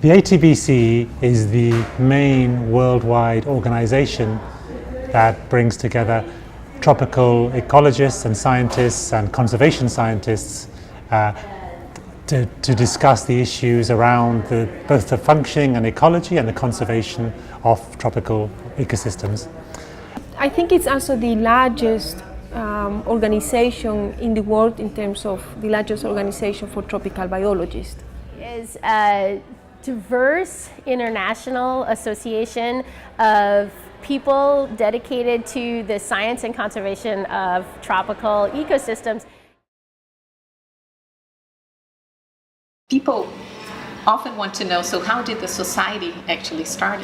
The ATBC is the main worldwide organization that brings together tropical ecologists and scientists and conservation scientists to discuss the issues around both the functioning and ecology and the conservation of tropical ecosystems. I think it's also the largest organization in the world in terms of the largest organization for tropical biologists. It's a diverse international association of people dedicated to the science and conservation of tropical ecosystems. People often want to know, so how did the society actually start?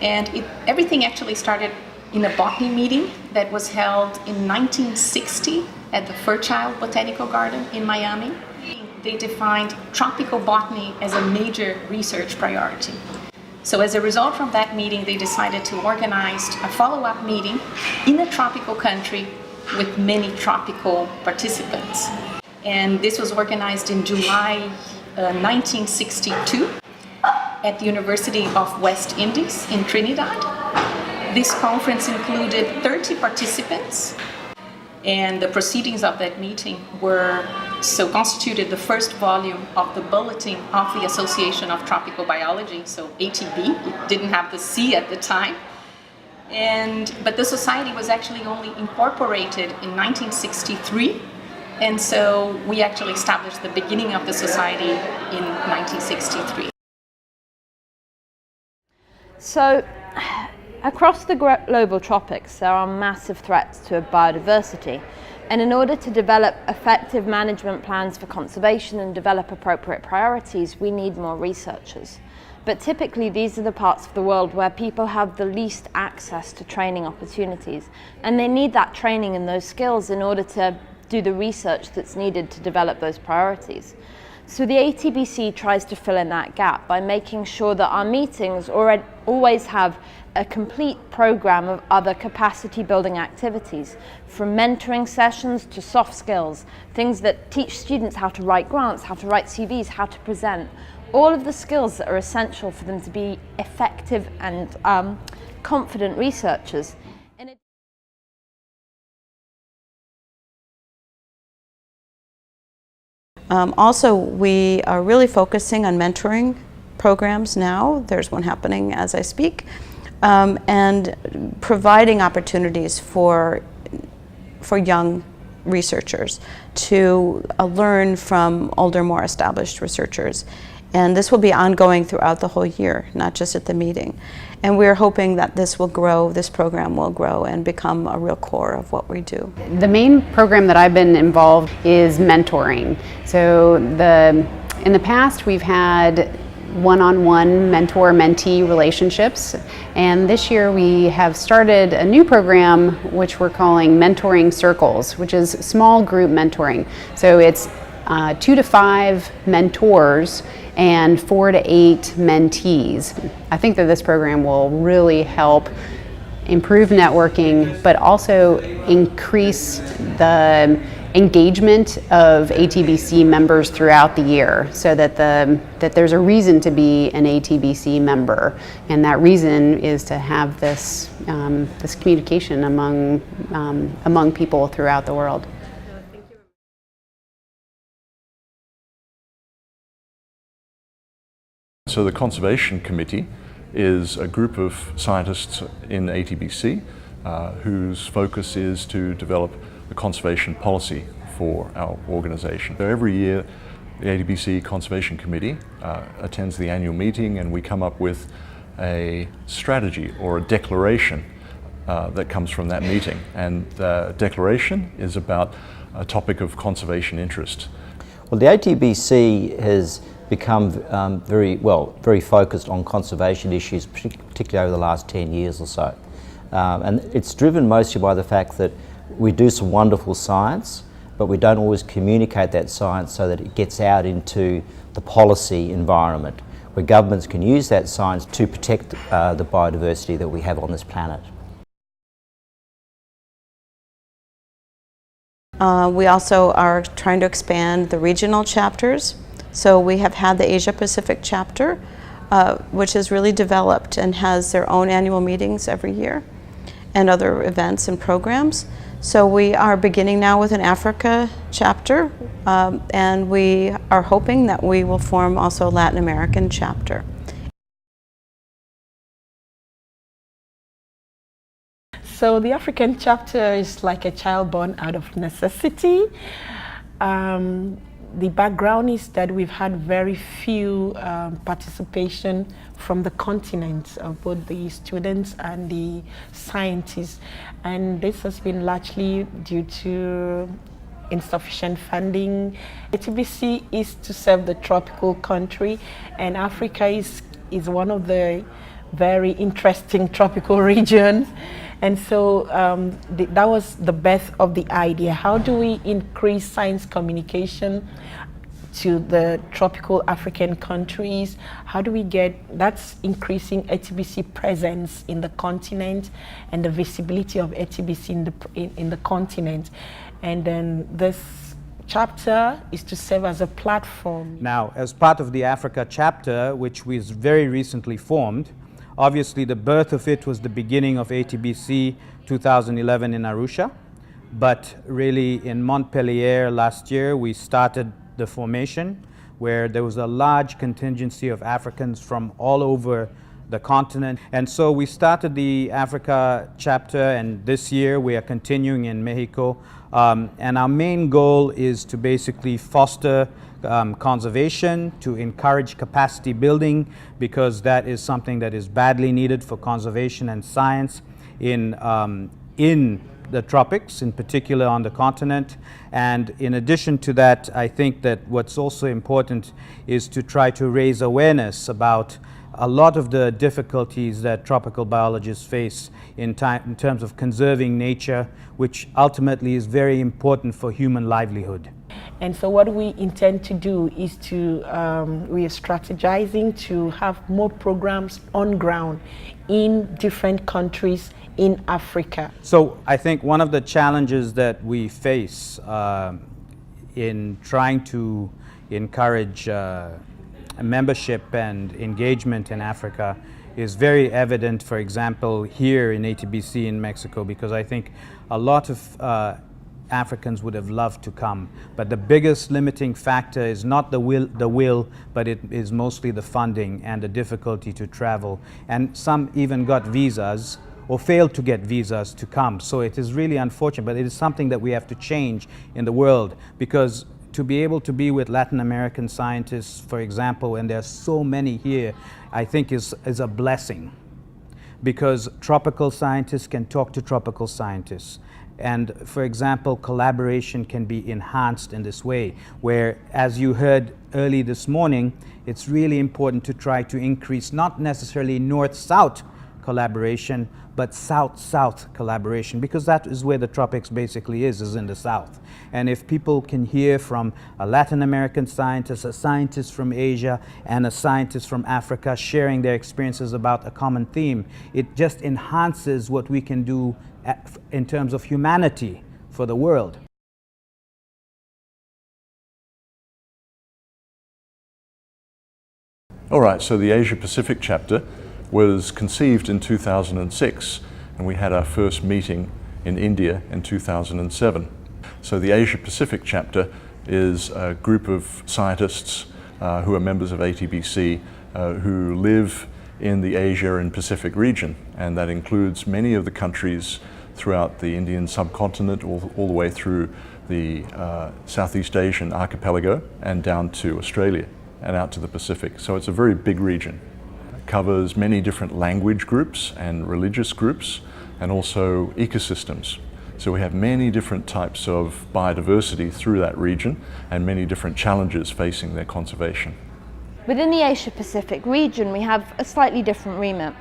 And everything actually started in a botany meeting that was held in 1960 at the Fairchild Botanical Garden in Miami. They defined tropical botany as a major research priority. So as a result from that meeting, they decided to organize a follow-up meeting in a tropical country with many tropical participants. And this was organized in July 1962 at the University of West Indies in Trinidad. This conference included 30 participants, and the proceedings of that meeting constituted the first volume of the Bulletin of the Association of Tropical Biology, so ATB. It didn't have the C at the time. But the society was actually only incorporated in 1963, and so we actually established the beginning of the society in 1963. So, across the global tropics, there are massive threats to biodiversity. And in order to develop effective management plans for conservation and develop appropriate priorities, we need more researchers. But typically, these are the parts of the world where people have the least access to training opportunities. And they need that training and those skills in order to do the research that's needed to develop those priorities. So the ATBC tries to fill in that gap by making sure that our meetings always have a complete program of other capacity building activities, from mentoring sessions to soft skills, things that teach students how to write grants, how to write CVs, how to present, all of the skills that are essential for them to be effective and confident researchers. Also, we are really focusing on mentoring programs now. There's one happening as I speak. And providing opportunities for young researchers to learn from older, more established researchers. And this will be ongoing throughout the whole year, not just at the meeting. And we're hoping that this program will grow and become a real core of what we do. The main program that I've been involved is mentoring. So in the past we've had one-on-one mentor-mentee relationships, and this year we have started a new program which we're calling Mentoring Circles, which is small group mentoring. So it's 2 to 5 mentors and 4 to 8 mentees. I think that this program will really help improve networking, but also increase the engagement of ATBC members throughout the year, so that there's a reason to be an ATBC member, and that reason is to have this communication among people throughout the world. So the Conservation Committee is a group of scientists in ATBC whose focus is to develop a conservation policy for our organization. So every year the ATBC Conservation Committee attends the annual meeting, and we come up with a strategy or a declaration that comes from that meeting. And the declaration is about a topic of conservation interest. Well, the ATBC has become very focused on conservation issues, particularly over the last 10 years or so. And it's driven mostly by the fact that we do some wonderful science, but we don't always communicate that science so that it gets out into the policy environment, where governments can use that science to protect the biodiversity that we have on this planet. We also are trying to expand the regional chapters So we have had the Asia Pacific chapter, which has really developed and has their own annual meetings every year and other events and programs. So we are beginning now with an Africa chapter, and we are hoping that we will form also a Latin American chapter. So the African chapter is like a child born out of necessity. The background is that we've had very few participation from the continent of both the students and the scientists. And this has been largely due to insufficient funding. ATBC is to serve the tropical country, and Africa is one of the very interesting tropical regions. And so that was the birth of the idea. How do we increase science communication to the tropical African countries? How do we that's increasing ATBC presence in the continent and the visibility of ATBC in the continent. And then this chapter is to serve as a platform. Now, as part of the Africa chapter, which was very recently formed, obviously the birth of it was the beginning of ATBC 2011 in Arusha, but really in Montpellier last year we started the formation, where there was a large contingency of Africans from all over the continent. And so we started the Africa chapter, and this year we are continuing in Mexico. And our main goal is to basically foster conservation, to encourage capacity building, because that is something that is badly needed for conservation and science in the tropics, in particular on the continent. And in addition to that, I think that what's also important is to try to raise awareness about a lot of the difficulties that tropical biologists face in terms of conserving nature, which ultimately is very important for human livelihood. And so what we intend to do is to, we are strategizing to have more programs on ground in different countries in Africa. So I think one of the challenges that we face in trying to encourage membership and engagement in Africa is very evident, for example, here in ATBC in Mexico, because I think a lot of Africans would have loved to come, but the biggest limiting factor is not the will, but it is mostly the funding and the difficulty to travel. And some even got visas or failed to get visas to come. So it is really unfortunate, but it is something that we have to change in the world, because to be able to be with Latin American scientists, for example, and there are so many here, I think is a blessing, because tropical scientists can talk to tropical scientists. And for example, collaboration can be enhanced in this way, where, as you heard early this morning, it's really important to try to increase not necessarily north-south collaboration, but south-south collaboration, because that is where the tropics basically is in the south. And if people can hear from a Latin American scientist, a scientist from Asia, and a scientist from Africa sharing their experiences about a common theme, it just enhances what we can do in terms of humanity for the world. All right, so the Asia Pacific chapter was conceived in 2006, and we had our first meeting in India in 2007. So the Asia Pacific chapter is a group of scientists who are members of ATBC who live in the Asia and Pacific region, and that includes many of the countries throughout the Indian subcontinent, all the way through the Southeast Asian archipelago and down to Australia and out to the Pacific. So it's a very big region. It covers many different language groups and religious groups, and also ecosystems. So we have many different types of biodiversity through that region and many different challenges facing their conservation. Within the Asia Pacific region, we have a slightly different remit.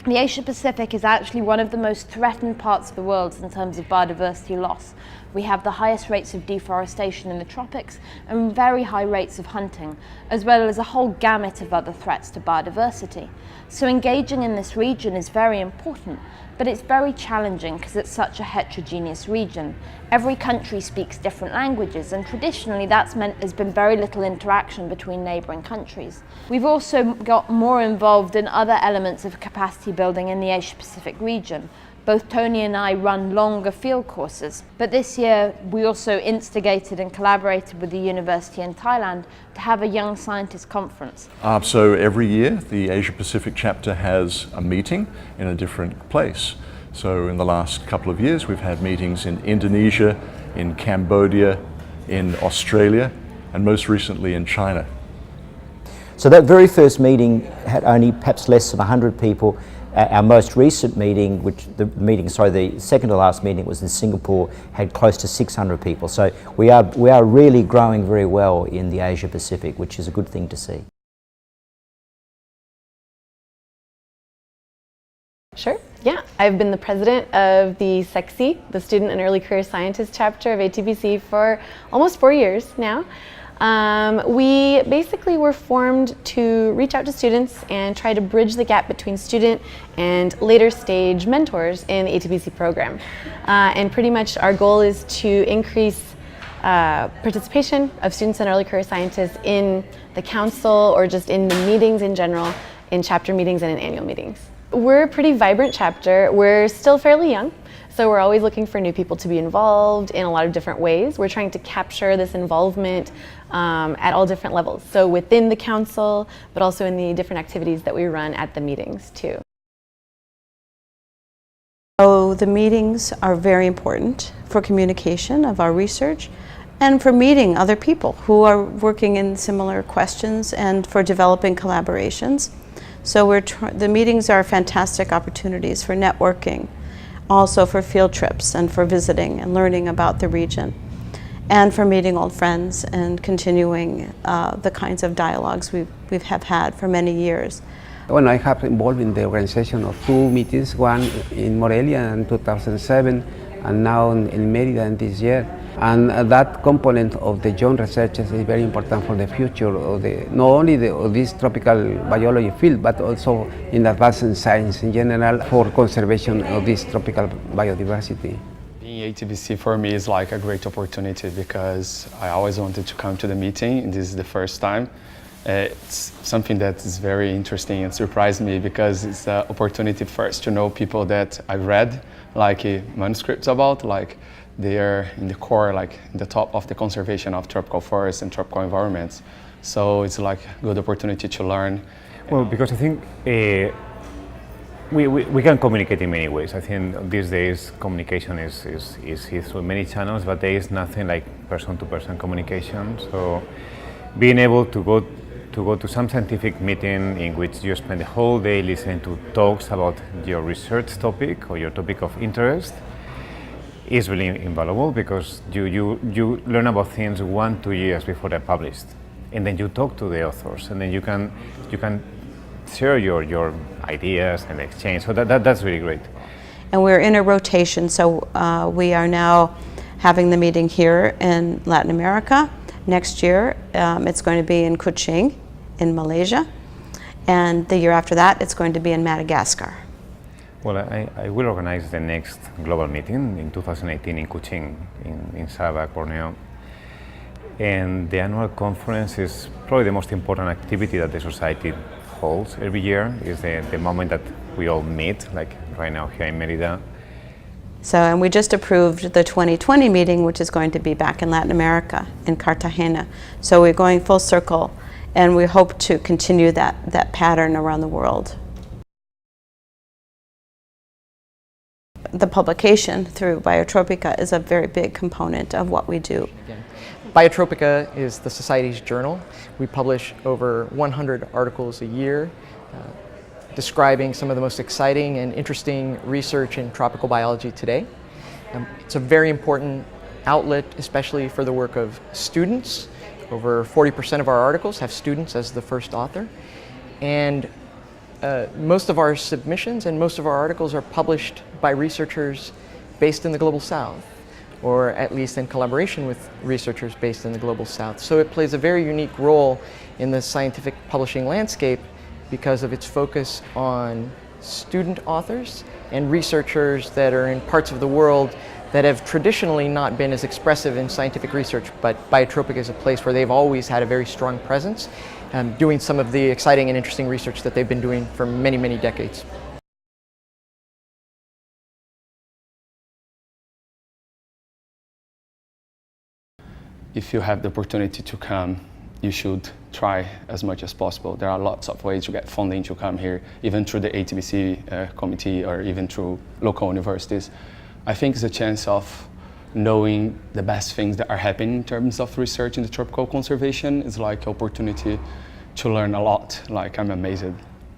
The Asia Pacific is actually one of the most threatened parts of the world in terms of biodiversity loss. We have the highest rates of deforestation in the tropics and very high rates of hunting, as well as a whole gamut of other threats to biodiversity. So engaging in this region is very important, but it's very challenging because it's such a heterogeneous region. Every country speaks different languages, and traditionally that's meant there's been very little interaction between neighbouring countries. We've also got more involved in other elements of capacity building in the Asia-Pacific region. Both Tony and I run longer field courses, but this year we also instigated and collaborated with the university in Thailand to have a Young Scientist Conference. So every year the Asia Pacific chapter has a meeting in a different place. So in the last couple of years we've had meetings in Indonesia, in Cambodia, in Australia, and most recently in China. So that very first meeting had only perhaps less than 100 people. Our most recent meeting, the second to last meeting was in Singapore, had close to 600 people. So we are really growing very well in the Asia Pacific, which is a good thing to see. Sure, yeah. I've been the president of the SECSI, the Student and Early Career Scientist chapter of ATBC, for almost 4 years now. We basically were formed to reach out to students and try to bridge the gap between student and later stage mentors in the ATBC program. And pretty much our goal is to increase participation of students and early career scientists in the council or just in the meetings in general, in chapter meetings and in annual meetings. We're a pretty vibrant chapter. We're still fairly young, so we're always looking for new people to be involved in a lot of different ways. We're trying to capture this involvement at all different levels. So within the council, but also in the different activities that we run at the meetings too. So the meetings are very important for communication of our research and for meeting other people who are working in similar questions and for developing collaborations. So the meetings are fantastic opportunities for networking, also for field trips and for visiting and learning about the region, and for meeting old friends and continuing the kinds of dialogues we have had for many years. Well, I have involved in the organization of 2 meetings, one in Morelia in 2007 and now in Merida in this year. And that component of the young researchers is very important for the future of not only of this tropical biology field, but also in advanced science in general for conservation of this tropical biodiversity. Being ATBC for me is like a great opportunity because I always wanted to come to the meeting, and this is the first time. It's something that is very interesting and surprised me because it's an opportunity first to know people that I've read like manuscripts about, like they are in the core, like in the top of the conservation of tropical forests and tropical environments. So it's like a good opportunity to learn. Well, because I think we can communicate in many ways. I think these days communication is through many channels, but there is nothing like person-to-person communication. So being able to go to some scientific meeting in which you spend the whole day listening to talks about your research topic or your topic of interest is really invaluable because you learn about things 1-2 years before they're published, and then you talk to the authors, and then you can share your ideas and exchange. So that's really great. And we're in a rotation, so we are now having the meeting here in Latin America. Next year it's going to be in Kuching in Malaysia, and the year after that it's going to be in Madagascar. Well, I will organize the next global meeting in 2018 in Kuching, in Sabah, Borneo. And the annual conference is probably the most important activity that the society holds every year. Is the moment that we all meet, like right now here in Merida. So, and we just approved the 2020 meeting, which is going to be back in Latin America, in Cartagena. So we're going full circle, and we hope to continue that pattern around the world. The publication through Biotropica is a very big component of what we do. Biotropica is the Society's journal. We publish over 100 articles a year describing some of the most exciting and interesting research in tropical biology today. It's a very important outlet, especially for the work of students. Over 40% of our articles have students as the first author. And most of our submissions and most of our articles are published by researchers based in the Global South, or at least in collaboration with researchers based in the Global South. So it plays a very unique role in the scientific publishing landscape because of its focus on student authors and researchers that are in parts of the world that have traditionally not been as expressive in scientific research, but Biotropica is a place where they've always had a very strong presence, doing some of the exciting and interesting research that they've been doing for many, many decades. If you have the opportunity to come, you should try as much as possible. There are lots of ways to get funding to come here, even through the ATBC committee or even through local universities. I think it's a chance of knowing the best things that are happening in terms of research in the tropical conservation. It's like an opportunity to learn a lot. Like, I'm amazed,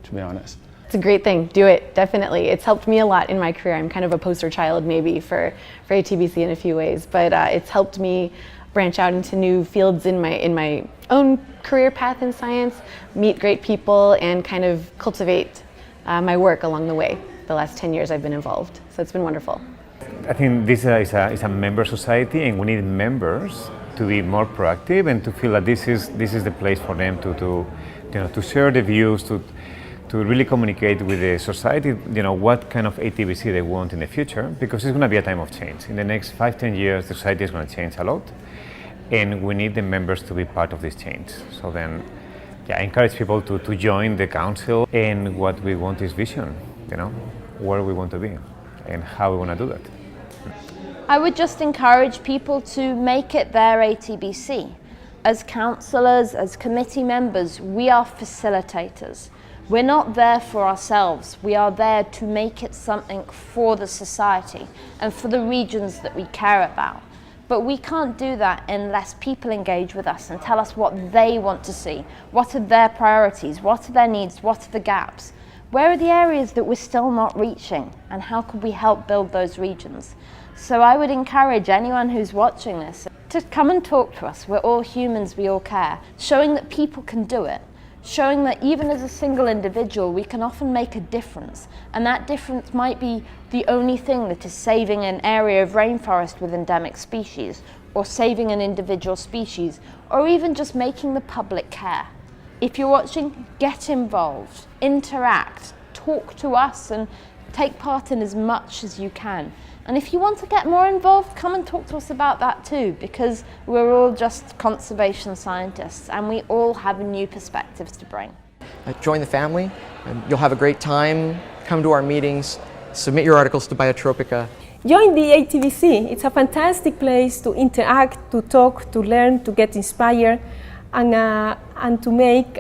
to be honest. It's a great thing. Do it, definitely. It's helped me a lot in my career. I'm kind of a poster child maybe for ATBC in a few ways, but it's helped me branch out into new fields in my own career path in science, meet great people, and kind of cultivate my work along the way. The last 10 years I've been involved, so it's been wonderful. I think this is a member society, and we need members to be more proactive and to feel that this is the place for them to share the views, to really communicate with the society, what kind of ATBC they want in the future, because it's going to be a time of change. In the next 5-10 years, the society is going to change a lot, and we need the members to be part of this change. So then, I encourage people to join the council, and what we want is vision, where we want to be and how we want to do that. I would just encourage people to make it their ATBC. As councillors, as committee members, we are facilitators. We're not there for ourselves. We are there to make it something for the society and for the regions that we care about. But we can't do that unless people engage with us and tell us what they want to see. What are their priorities? What are their needs? What are the gaps? Where are the areas that we're still not reaching? And how could we help build those regions? So I would encourage anyone who's watching this to come and talk to us. We're all humans, we all care. Showing that people can do it. Showing that even as a single individual, we can often make a difference. And that difference might be the only thing that is saving an area of rainforest with endemic species, or saving an individual species, or even just making the public care. If you're watching, get involved, interact, talk to us, and take part in as much as you can. And if you want to get more involved, come and talk to us about that too, because we're all just conservation scientists and we all have new perspectives to bring. Join the family, and you'll have a great time. Come to our meetings, submit your articles to Biotropica. Join the ATBC. It's a fantastic place to interact, to talk, to learn, to get inspired, and to make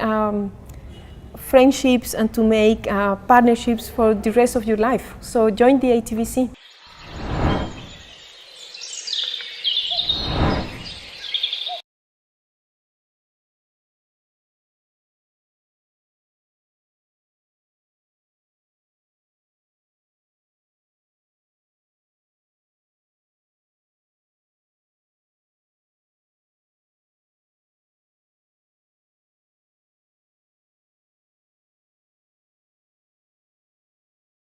friendships and to make partnerships for the rest of your life. So join the ATBC.